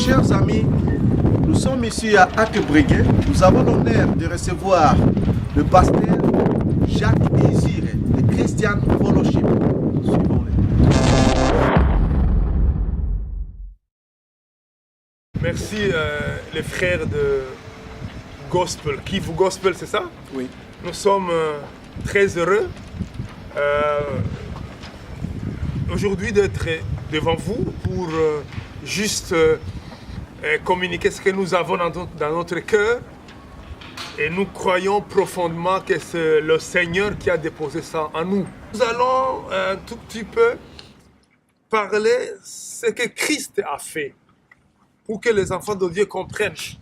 Chers amis, nous sommes ici à Akebrigué. Nous avons l'honneur de recevoir le pasteur Jacques Désiré de Christian Fellowship. Suivons-le. Merci les frères de Gospel. Kivu Gospel, c'est ça? Oui. Nous sommes très heureux aujourd'hui d'être devant vous pour juste communiquer ce que nous avons dans notre cœur. Et nous croyons profondément que c'est le Seigneur qui a déposé ça en nous. Nous allons un tout petit peu parler de ce que Christ a fait pour que les enfants de Dieu comprennent ce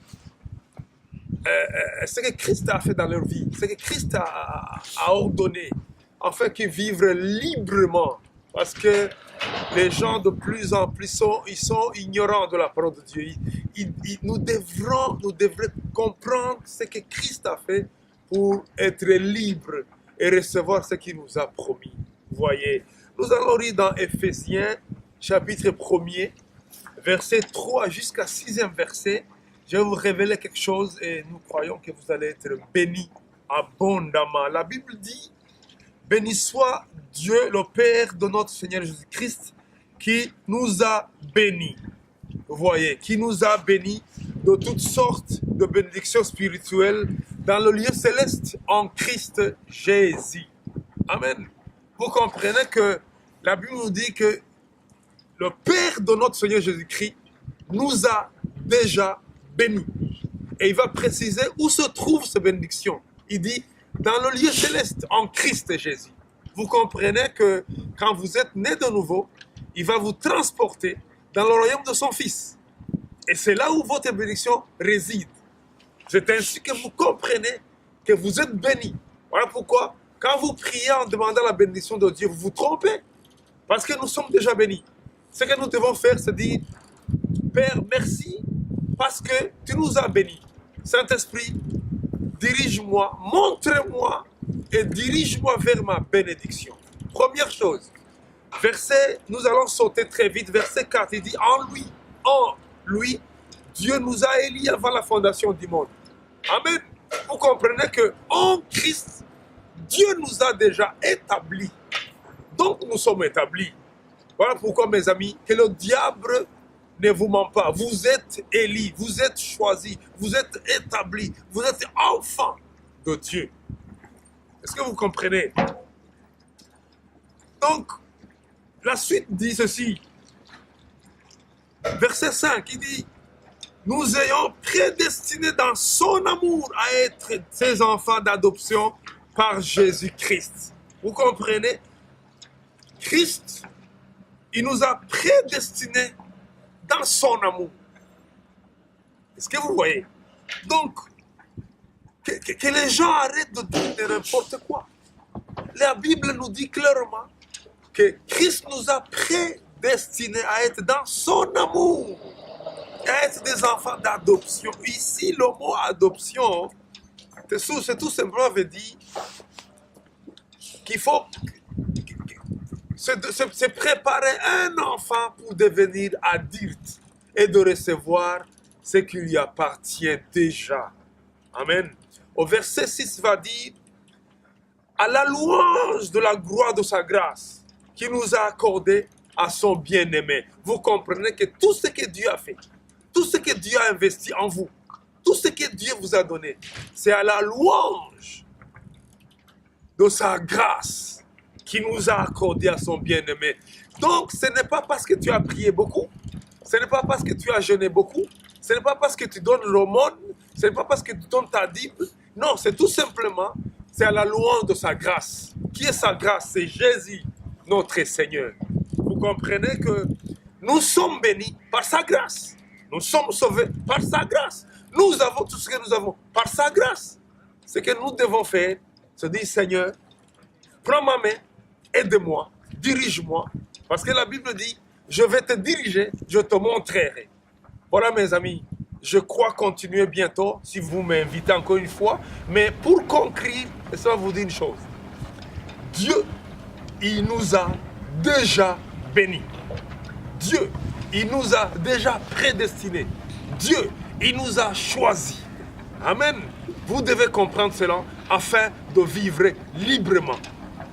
que Christ a fait dans leur vie, ce que Christ a ordonné, afin qu'ils vivent librement. Parce que les gens de plus en plus sont ignorants de la parole de Dieu. Nous devrons comprendre ce que Christ a fait pour être libres et recevoir ce qu'il nous a promis. Vous voyez, nous allons lire dans Éphésiens, chapitre 1er, verset 3 jusqu'à 6e verset. Je vais vous révéler quelque chose et nous croyons que vous allez être bénis abondamment. La Bible dit: béni soit Dieu, le Père de notre Seigneur Jésus-Christ, qui nous a bénis. Vous voyez, qui nous a bénis de toutes sortes de bénédictions spirituelles dans le lieu céleste en Christ Jésus. Amen. Vous comprenez que la Bible nous dit que le Père de notre Seigneur Jésus-Christ nous a déjà bénis. Et il va préciser où se trouve cette bénédiction. Il dit dans le lieu céleste en Christ Jésus. Vous comprenez que quand vous êtes né de nouveau, il va vous transporter dans le royaume de son Fils. Et c'est là où votre bénédiction réside. C'est ainsi que vous comprenez que vous êtes bénis. Voilà pourquoi, quand vous priez en demandant la bénédiction de Dieu, vous vous trompez. Parce que nous sommes déjà bénis. Ce que nous devons faire, c'est dire: Père, merci parce que tu nous as bénis. Saint-Esprit, dirige-moi, montre-moi et dirige-moi vers ma bénédiction. Première chose, nous allons sauter très vite, verset 4, il dit: en lui, Dieu nous a élis avant la fondation du monde. Amen. Vous comprenez que en Christ, Dieu nous a déjà établis. Donc nous sommes établis. Voilà pourquoi, mes amis, que le diable ne vous ment pas. Vous êtes élis, vous êtes choisis, vous êtes établis, vous êtes enfants de Dieu. Est-ce que vous comprenez? Donc, la suite dit ceci. Verset 5, il dit: nous ayons prédestinés dans son amour à être ses enfants d'adoption par Jésus-Christ. Vous comprenez? Christ, il nous a prédestinés dans son amour. Est-ce que vous voyez? Donc, que les gens arrêtent de dire n'importe quoi. La Bible nous dit clairement que Christ nous a prédestinés à être dans son amour, à être des enfants d'adoption. Ici, le mot adoption, c'est tout simplement veut dire qu'il faut se préparer un enfant pour devenir adulte et de recevoir ce qui lui appartient déjà. Amen. Au verset 6 va dire: à la louange de la gloire de sa grâce qui nous a accordé à son bien-aimé. Vous comprenez que tout ce que Dieu a fait, tout ce que Dieu a investi en vous, tout ce que Dieu vous a donné, c'est à la louange de sa grâce qui nous a accordé à son bien-aimé. Donc, ce n'est pas parce que tu as prié beaucoup, ce n'est pas parce que tu as jeûné beaucoup, ce n'est pas parce que tu donnes l'aumône, ce n'est pas parce que tu donnes ta dîme. Non, c'est tout simplement, c'est à la louange de sa grâce. Qui est sa grâce? C'est Jésus, notre Seigneur. Vous comprenez que nous sommes bénis par sa grâce. Nous sommes sauvés par sa grâce. Nous avons tout ce que nous avons par sa grâce. Ce que nous devons faire, c'est dire: Seigneur, prends ma main, aide-moi, dirige-moi. Parce que la Bible dit: je vais te diriger, je te montrerai. Voilà, mes amis, je crois continuer bientôt si vous m'invitez encore une fois. Mais pour conclure, ça va vous dire une chose. Dieu, il nous a déjà bénis. Dieu, il nous a déjà prédestinés. Dieu, il nous a choisis. Amen. Vous devez comprendre cela afin de vivre librement.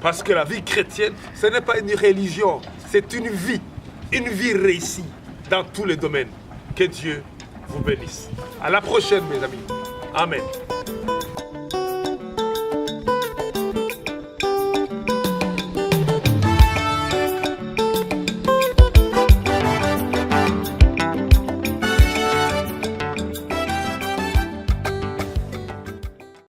Parce que la vie chrétienne, ce n'est pas une religion, c'est une vie réussie dans tous les domaines. Que Dieu vous bénisse. À la prochaine, mes amis. Amen.